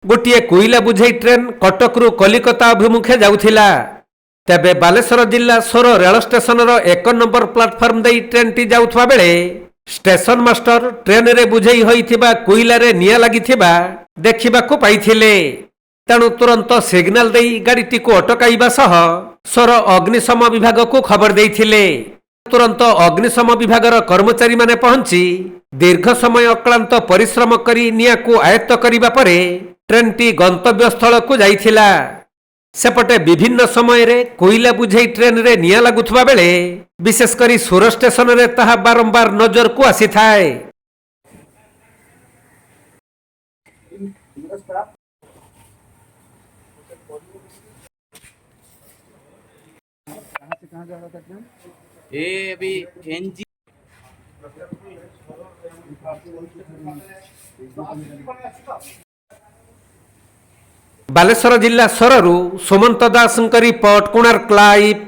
गोटे कोईला बुझे ट्रेन कटकरू कलिकता अभिमुखे जाउथिला। तेबे बालेश्वर जिला सोर रेल स्टेशन एक नंबर प्लाटफर्म दे ट्रेन टी जाउथवा बेले स्टेशन मास्टर ट्रेन रे बुझेई होइथिबा कोईला रे निया लागिथिबा देखिबाकू पाइथिले। तेणु तुरंत सिग्नाल देई गाड़ीटी को अटकाइबा सह सोर अग्निशम विभाग को खबर देइथिले। तुरंत अग्निशम विभागर कर्मचारी माने पहुंची दीर्घ समय अक्लांत परिश्रम करी निया को आयत्त करिबा परे ट्रेन टी गंतव्य स्थल को जाइथिला। सेपटे विभिन्न समय रे कोईला बुझे ट्रेन रे निया लागुथबा बेले विशेष करी सुर स्टेशन रे ताहा बारंबार नजर को आसी थाए। ये अभी एनजी बालेश्वर जिला सोररू सुमंत दास रिपोर्ट कोणार्क लाइव।